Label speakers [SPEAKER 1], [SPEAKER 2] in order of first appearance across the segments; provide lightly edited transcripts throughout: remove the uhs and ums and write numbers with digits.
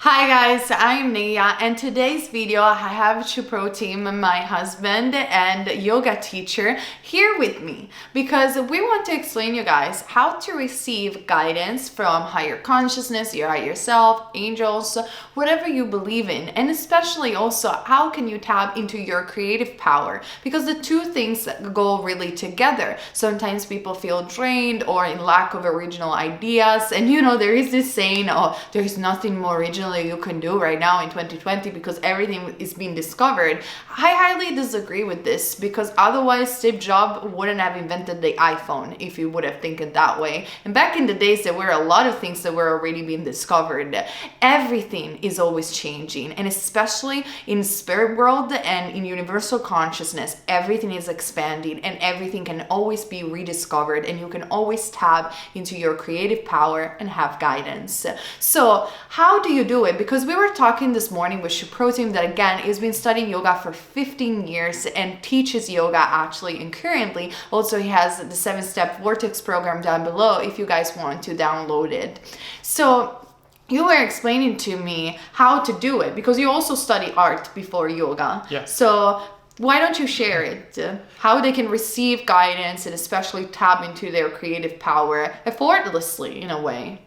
[SPEAKER 1] Hi guys, I'm Nia, and today's video I have Chuprotim, my husband and yoga teacher, here with me because we want to explain you guys how to receive guidance from higher consciousness, your higher self, angels, whatever you believe in, and especially also how can you tap into your creative power, because the two things go really together. Sometimes people feel drained or in lack of original ideas, and there is this saying, oh, there's nothing more original you can do right now in 2020 because everything is being discovered. I highly disagree with this, because otherwise Steve Jobs wouldn't have invented the iPhone if he would have thinking that way. And back in the days, there were a lot of things that were already being discovered. Everything is always changing, and especially in spirit world and in universal consciousness, everything is expanding and everything can always be rediscovered, and you can always tap into your creative power and have guidance. So how do you do it? Because we were talking this morning with Shuprotim, that again has been studying yoga for 15 years and teaches yoga actually, and currently also he has the 7-step vortex program down below if you guys want to download it. So you were explaining to me how to do it because you also study art before yoga.
[SPEAKER 2] Yeah.
[SPEAKER 1] So why don't you share it? How they can receive guidance and especially tap into their creative power effortlessly in a way.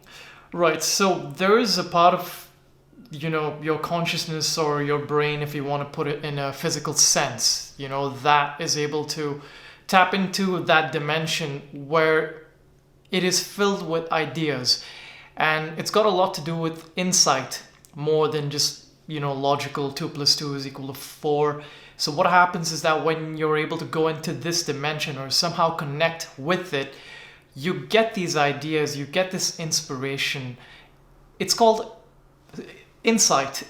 [SPEAKER 2] Right. So there is a part of your consciousness or your brain, if you want to put it in a physical sense, that is able to tap into that dimension where it is filled with ideas. And it's got a lot to do with insight more than just, logical 2 + 2 = 4. So what happens is that when you're able to go into this dimension or somehow connect with it, you get these ideas, you get this inspiration. It's called insight.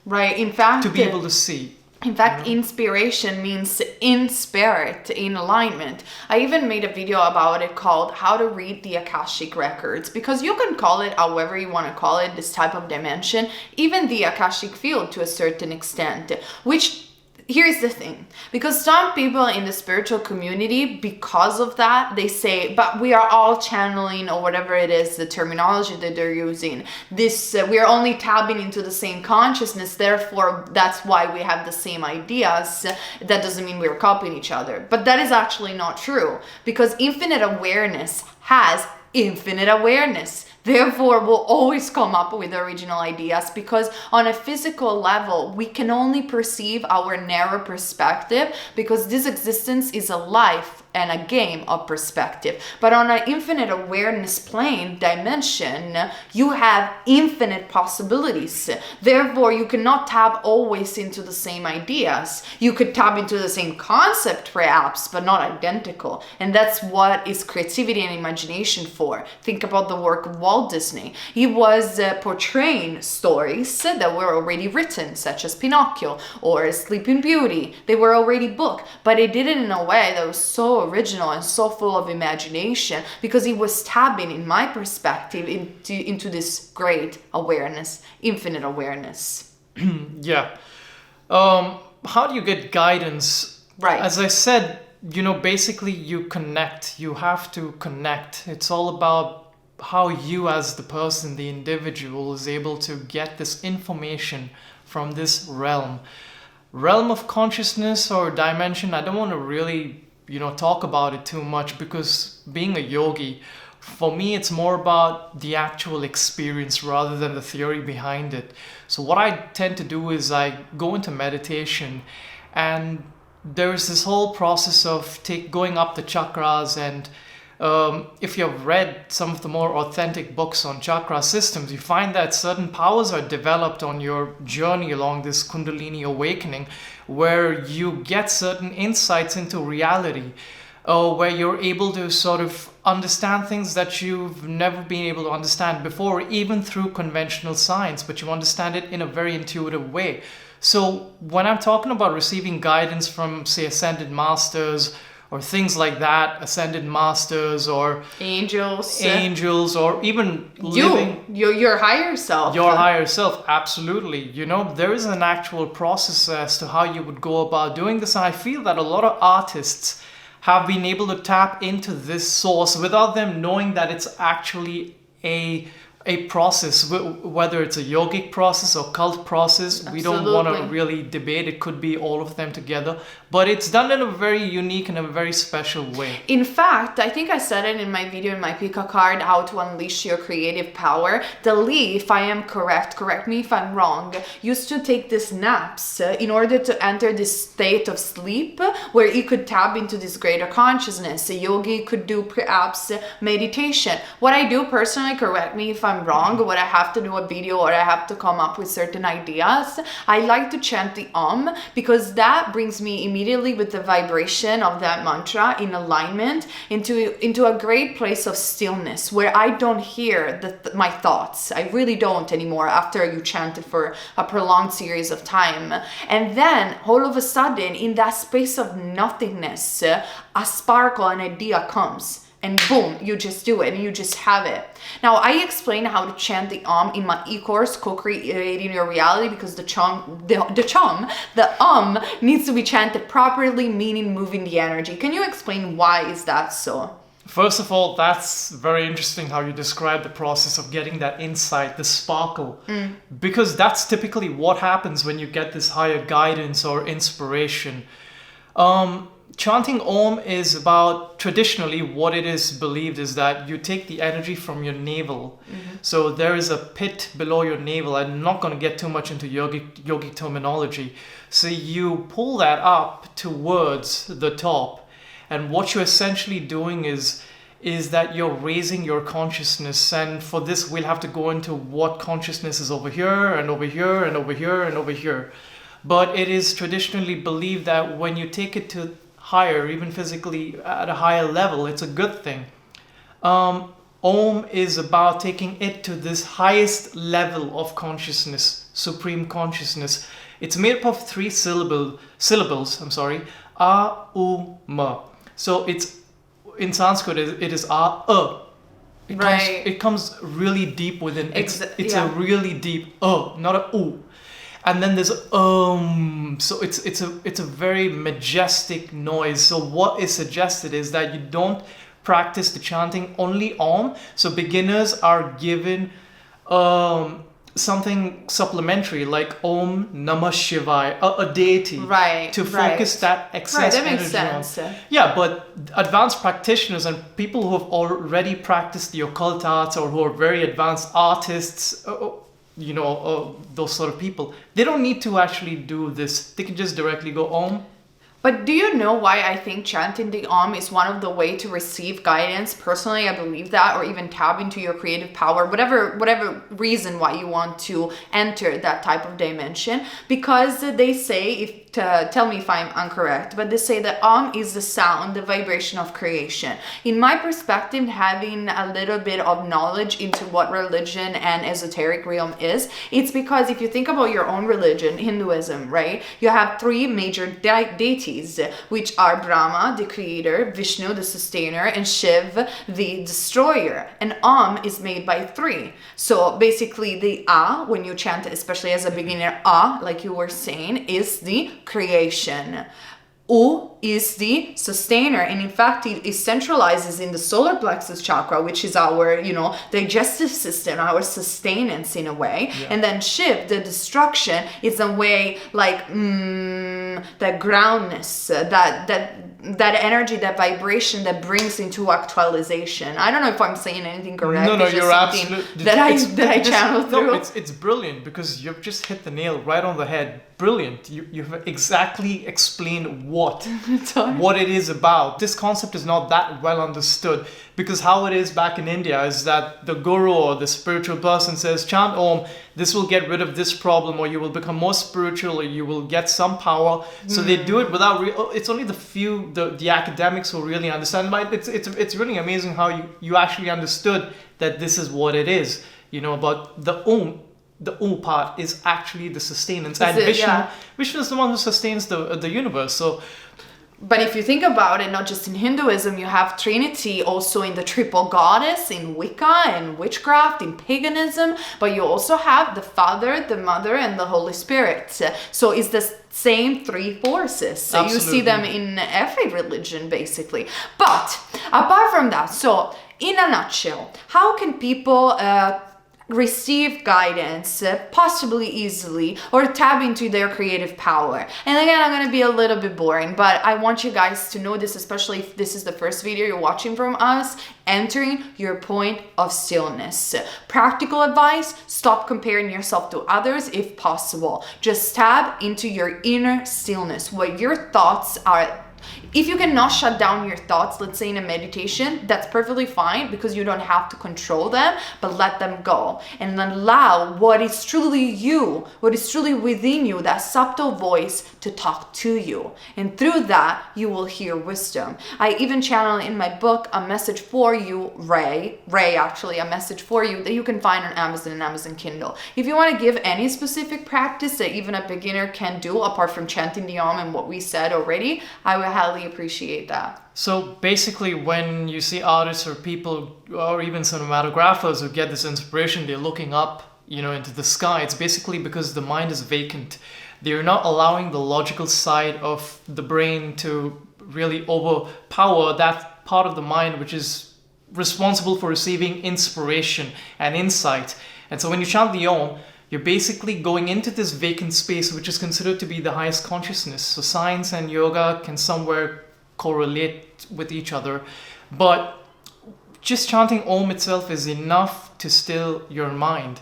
[SPEAKER 1] Right. In fact,
[SPEAKER 2] to be able to see.
[SPEAKER 1] In fact, inspiration means in spirit, in alignment. I even made a video about it called How to Read the Akashic Records, because you can call it however you want to call it, this type of dimension, even the Akashic field to a certain extent, which here's the thing, because some people in the spiritual community, because of that, they say, but we are all channeling, or whatever it is, the terminology that they're using. This, we are only tapping into the same consciousness, therefore that's why we have the same ideas. That doesn't mean we're copying each other. But that is actually not true, because infinite awareness has infinite awareness. Therefore, we'll always come up with original ideas, because on a physical level, we can only perceive our narrow perspective, because this existence is a life and a game of perspective. But on an infinite awareness plane dimension, you have infinite possibilities. Therefore, you cannot tap always into the same ideas. You could tap into the same concept perhaps, but not identical. And that's what is creativity and imagination for. Think about the work of Walt Disney. He was portraying stories that were already written, such as Pinocchio or Sleeping Beauty. They were already booked, but he did it in a way that was so original and so full of imagination, because he was tapping, in my perspective, into this great awareness, infinite awareness.
[SPEAKER 2] Yeah. How do you get guidance?
[SPEAKER 1] Right.
[SPEAKER 2] As I said, basically you connect. You have to connect. It's all about how you as the person, the individual, is able to get this information from this realm of consciousness or dimension. I don't want to really talk about it too much, because being a yogi, for me, it's more about the actual experience rather than the theory behind it. So what I tend to do is I go into meditation, and there's this whole process of going up the chakras. And if you've read some of the more authentic books on chakra systems, you find that certain powers are developed on your journey along this Kundalini awakening, where you get certain insights into reality, where you're able to sort of understand things that you've never been able to understand before, even through conventional science, but you understand it in a very intuitive way. So when I'm talking about receiving guidance from, say, ascended masters or things like that, ascended masters or
[SPEAKER 1] angels,
[SPEAKER 2] or even
[SPEAKER 1] your higher self.
[SPEAKER 2] Your higher self, absolutely. There is an actual process as to how you would go about doing this. And I feel that a lot of artists have been able to tap into this source without them knowing that it's actually a a process, whether it's a yogic process or cult process. We don't want to
[SPEAKER 1] Absolutely.
[SPEAKER 2] really debate. It could be all of them together, but it's done in a very unique and a very special way.
[SPEAKER 1] In fact, I think I said it in my video in my Pika card, how to unleash your creative power. Dali, if I am correct me if I'm wrong, used to take these naps in order to enter this state of sleep where he could tap into this greater consciousness. A yogi could do perhaps meditation. What I do personally, correct me if I'm wrong, when I have to do a video or I have to come up with certain ideas, I like to chant the because that brings me immediately with the vibration of that mantra in alignment into a great place of stillness where I don't hear my thoughts. I really don't anymore after you chant it for a prolonged series of time. And then all of a sudden in that space of nothingness, a sparkle, an idea comes. And boom, you just do it and you just have it. Now, I explain how to chant the in my e-course, Co-Creating Your Reality, because the needs to be chanted properly, meaning moving the energy. Can you explain why is that so?
[SPEAKER 2] First of all, that's very interesting how you describe the process of getting that insight, the sparkle, because that's typically what happens when you get this higher guidance or inspiration. Chanting Om is about, traditionally, what it is believed is that you take the energy from your navel. So there is a pit below your navel. I'm not going to get too much into yogic terminology. So you pull that up towards the top. And what you're essentially doing is that you're raising your consciousness. And for this, we'll have to go into what consciousness is over here and over here and over here and over here. But it is traditionally believed that when you take it to higher, even physically at a higher level, it's a good thing. Om is about taking it to this highest level of consciousness, supreme consciousness. It's made up of 3 syllables, A, U, Ma. So it's, in Sanskrit, it is A. It comes really deep within. It's a really deep not a U. And then there's so it's a very majestic noise. So what is suggested is that you don't practice the chanting only Om. So beginners are given something supplementary like Om Namah Shivaya, a deity, to focus that excess
[SPEAKER 1] that makes
[SPEAKER 2] energy
[SPEAKER 1] sense.
[SPEAKER 2] on. Yeah, but advanced practitioners and people who have already practiced the occult arts or who are very advanced artists, those sort of people, they don't need to actually do this. They can just directly go Om.
[SPEAKER 1] But do you know why I think chanting the Om is one of the way to receive guidance? Personally, I believe that, or even tap into your creative power, whatever reason why you want to enter that type of dimension. Because they say, tell me if I'm incorrect, but they say that Om is the sound, the vibration of creation. In my perspective, having a little bit of knowledge into what religion and esoteric realm is, it's because if you think about your own religion, Hinduism, right? You have 3 major deities, which are Brahma, the creator, Vishnu, the sustainer, and Shiv, the destroyer. And Om is made by 3. So basically the A, when you chant it, especially as a beginner, A, like you were saying, is the creation. U is the sustainer, and in fact it centralizes in the solar plexus chakra, which is our digestive system, our sustenance in a way. And then Shiv, the destruction, is a way like that groundness, that energy, that vibration that brings into actualization. I don't know if I'm saying anything correct.
[SPEAKER 2] No,
[SPEAKER 1] it's just
[SPEAKER 2] you're
[SPEAKER 1] something
[SPEAKER 2] absolutely
[SPEAKER 1] that I channel through.
[SPEAKER 2] No, it's brilliant because you've just hit the nail right on the head. Brilliant. You've exactly explained what it is about. This concept is not that well understood because how it is back in India is that the guru or the spiritual person says, chant Om, this will get rid of this problem, or you will become more spiritual, or you will get some power. So they do it without it's only the few, the academics who really understand. But it's really amazing how you actually understood that this is what it is. About the Om. The Om part is actually the sustenance, and Vishnu is the one who sustains the universe. So,
[SPEAKER 1] but if you think about it, not just in Hinduism, you have Trinity also in the triple goddess, in Wicca and witchcraft, in paganism, but you also have the Father, the Mother, and the Holy Spirit. So it's the same 3 forces. So you see them in every religion, basically. But apart from that, so in a nutshell, how can people receive guidance, possibly easily, or tap into their creative power. And again, I'm gonna be a little bit boring, but I want you guys to know this, especially if this is the first video you're watching from us, entering your point of stillness. Practical advice, stop comparing yourself to others if possible. Just tap into your inner stillness, what your thoughts are. If you cannot shut down your thoughts, let's say in a meditation, that's perfectly fine, because you don't have to control them, but let them go and allow what is truly you, what is truly within you, that subtle voice, to talk to you. And through that, you will hear wisdom. I even channel in my book A Message for You, Ray actually, A Message for You, that you can find on Amazon and Amazon Kindle. If you want to give any specific practice that even a beginner can do, apart from chanting the Om and what we said already, I would highly appreciate that.
[SPEAKER 2] So basically, when you see artists or people or even cinematographers who get this inspiration, they're looking up, into the sky. It's basically because the mind is vacant. They're not allowing the logical side of the brain to really overpower that part of the mind which is responsible for receiving inspiration and insight. And so when you chant the Om, you're basically going into this vacant space, which is considered to be the highest consciousness. So science and yoga can somewhere correlate with each other, but just chanting Om itself is enough to still your mind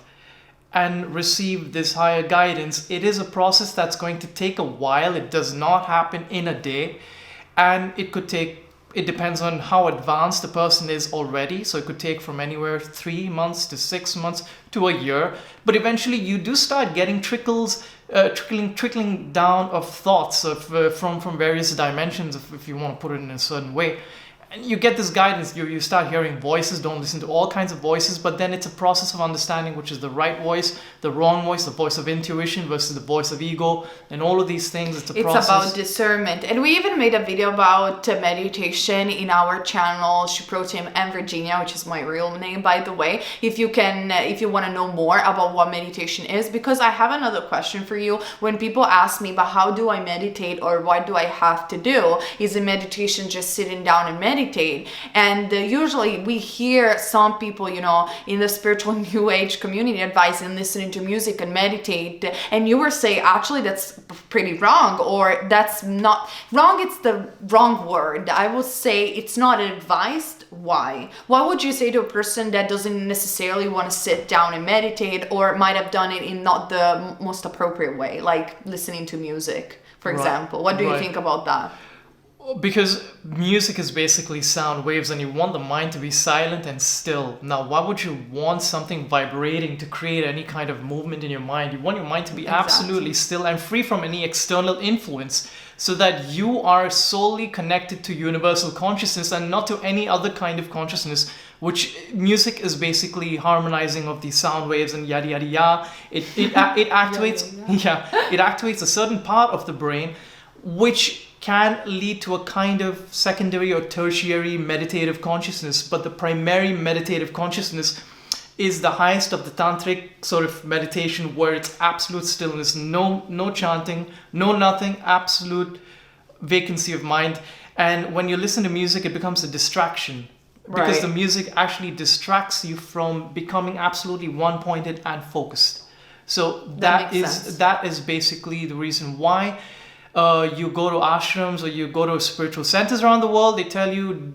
[SPEAKER 2] and receive this higher guidance. It is a process that's going to take a while. It does not happen in a day, and it depends on how advanced the person is already. So it could take from anywhere 3 months to 6 months to a year. But eventually you do start getting trickling down of thoughts from various dimensions, if you want to put it in a certain way. And you get this guidance, you start hearing voices. Don't listen to all kinds of voices, but then it's a process of understanding which is the right voice, the wrong voice, the voice of intuition versus the voice of ego, and all of these things. It's
[SPEAKER 1] about discernment. And we even made a video about meditation in our channel, Shiprotim and Virginia, which is my real name, by the way, if you want to know more about what meditation is. Because I have another question for you. When people ask me, but how do I meditate, or what do I have to do? Is a meditation just sitting down and meditating? And usually we hear some people, in the spiritual new age community advising listening to music and meditate, and you will say, actually, that's pretty wrong, or that's not wrong. It's the wrong word. I would say it's not advised. Why? What would you say to a person that doesn't necessarily want to sit down and meditate, or might have done it in not the most appropriate way, like listening to music, for example? What do you think about that?
[SPEAKER 2] Because music is basically sound waves, and you want the mind to be silent and still. Now, why would you want something vibrating to create any kind of movement in your mind? You want your mind to be absolutely still and free from any external influence, so that you are solely connected to universal consciousness and not to any other kind of consciousness, which music is basically harmonizing of these sound waves and yada yada yada. It activates it activates a certain part of the brain, which can lead to a kind of secondary or tertiary meditative consciousness. But the primary meditative consciousness is the highest of the tantric sort of meditation, where it's absolute stillness, no chanting, no nothing, absolute vacancy of mind. And when you listen to music, it becomes a distraction, because the music actually distracts you from becoming absolutely one-pointed and focused. So that is basically the reason why you go to ashrams or you go to spiritual centers around the world. They tell you,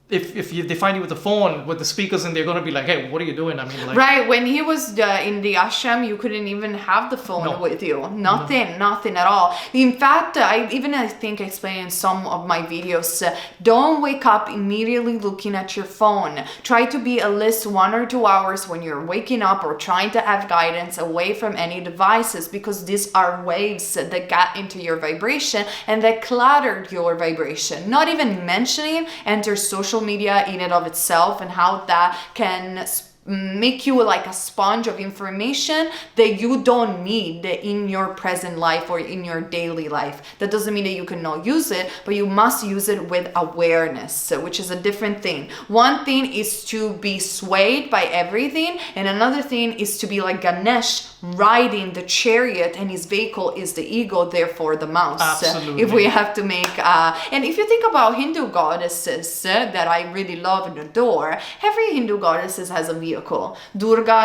[SPEAKER 2] they find you with the phone with the speakers, and they're going to be like, hey, what are you doing? I mean, like,
[SPEAKER 1] right. When he was in the ashram, you couldn't even have the phone with you. Nothing at all. In fact, I think I explained in some of my videos, don't wake up immediately looking at your phone. Try to be at least 1 or 2 hours when you're waking up or trying to have guidance away from any devices, because these are waves that got into your vibration and that cluttered your vibration. Not even mentioning enter social media in and of itself, and how that can make you like a sponge of information that you don't need in your present life or in your daily life. That doesn't mean that you cannot use it, but you must use it with awareness, which is a different thing. One thing is to be swayed by everything, and another thing is to be like Ganesh riding the chariot, and his vehicle is the ego, therefore the mouse.
[SPEAKER 2] Absolutely.
[SPEAKER 1] If we have to make and if you think about Hindu goddesses that I really love and adore, every Hindu goddess has a vehicle vehicle. Durga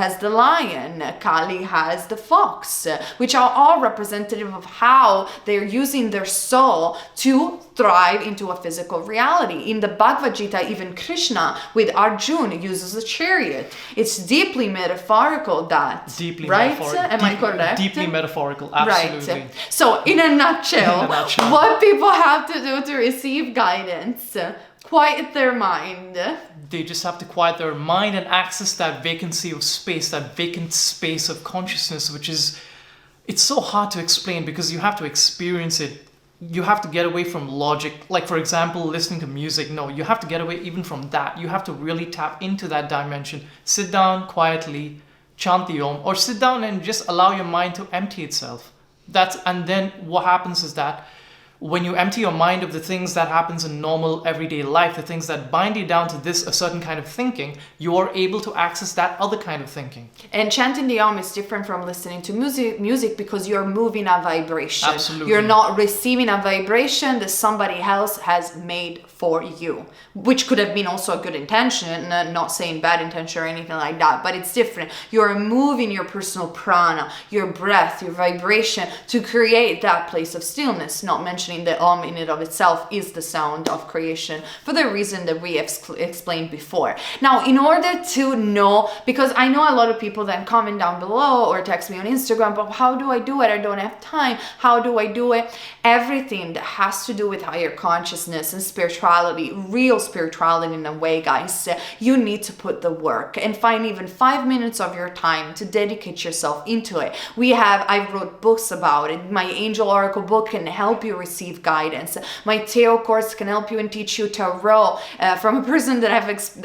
[SPEAKER 1] has the lion, Kali has the fox, which are all representative of how they're using their soul to thrive into a physical reality. In the Bhagavad Gita, even Krishna with Arjuna uses a chariot. It's deeply metaphorical, that.
[SPEAKER 2] Deeply
[SPEAKER 1] right?
[SPEAKER 2] metaphorical.
[SPEAKER 1] Am I correct?
[SPEAKER 2] Deeply metaphorical, absolutely.
[SPEAKER 1] Right. So, in a nutshell,
[SPEAKER 2] In a nutshell.
[SPEAKER 1] what people have to do to receive guidance, quiet their mind.
[SPEAKER 2] They just have to quiet their mind and access that vacancy of space, that vacant space of consciousness, which is, it's so hard to explain because you have to experience it. You have to get away from logic. Like, for example, listening to music. No, you have to get away even from that. You have to really tap into that dimension. Sit down quietly, chant the Om, or sit down and just allow your mind to empty itself. And then what happens is that when you empty your mind of the things that happens in normal everyday life, the things that bind you down to a certain kind of thinking, you are able to access that other kind of thinking.
[SPEAKER 1] And chanting the Om is different from listening to music because you're moving a vibration.
[SPEAKER 2] Absolutely.
[SPEAKER 1] You're not receiving a vibration that somebody else has made for you, which could have been also a good intention, not saying bad intention or anything like that, but it's different. You're moving your personal prana, your breath, your vibration to create that place of stillness, not mentioning the Om in and of itself is the sound of creation for the reason that we have explained before. Now, in order to know, because I know a lot of people then comment down below or text me on Instagram, but how do I do it? I don't have time. How do I do it? Everything that has to do with higher consciousness and spirituality, real spirituality in a way, guys, you need to put the work and find even 5 minutes of your time to dedicate yourself into it. I wrote books about it. My Angel Oracle book can help you receive guidance. My tarot course can help you and teach you tarot from a person that I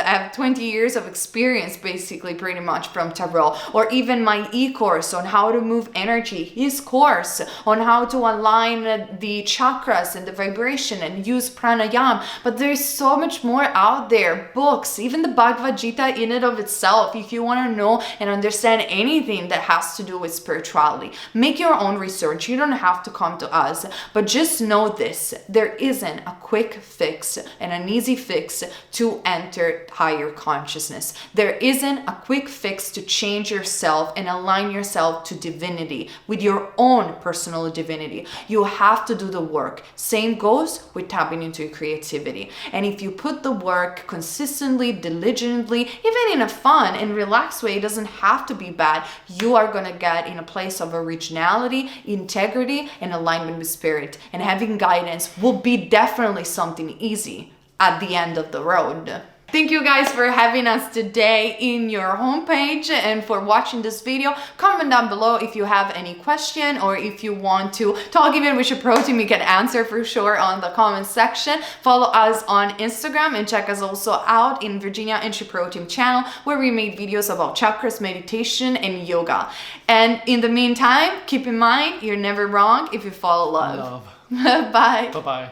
[SPEAKER 1] have 20 years of experience, basically, pretty much, from tarot. Or even my e-course on how to move energy, his course on how to align the chakras and the vibration and use pranayama. But there's so much more out there. Books, even the Bhagavad Gita in and of itself, if you want to know and understand anything that has to do with spirituality, make your own research. You don't have to come to us, but just know this: there isn't a quick fix and an easy fix to enter higher consciousness. There isn't a quick fix to change yourself and align yourself to divinity, with your own personal divinity. You have to do the work. Same goes with tapping into your creativity. And if you put the work consistently, diligently, even in a fun and relaxed way, it doesn't have to be bad, you are going to get in a place of originality, integrity, and alignment with spirit. And having guidance will be definitely something easy at the end of the road. Thank you guys for having us today in your homepage and for watching this video. Comment down below if you have any question or if you want to talk even with your pro team, you can answer for sure on the comment section. Follow us on Instagram and check us also out in Virginia and Pro Team channel, where we made videos about chakras, meditation, and yoga. And in the meantime, keep in mind, you're never wrong if you follow love.
[SPEAKER 2] Love.
[SPEAKER 1] Bye.
[SPEAKER 2] Bye-bye.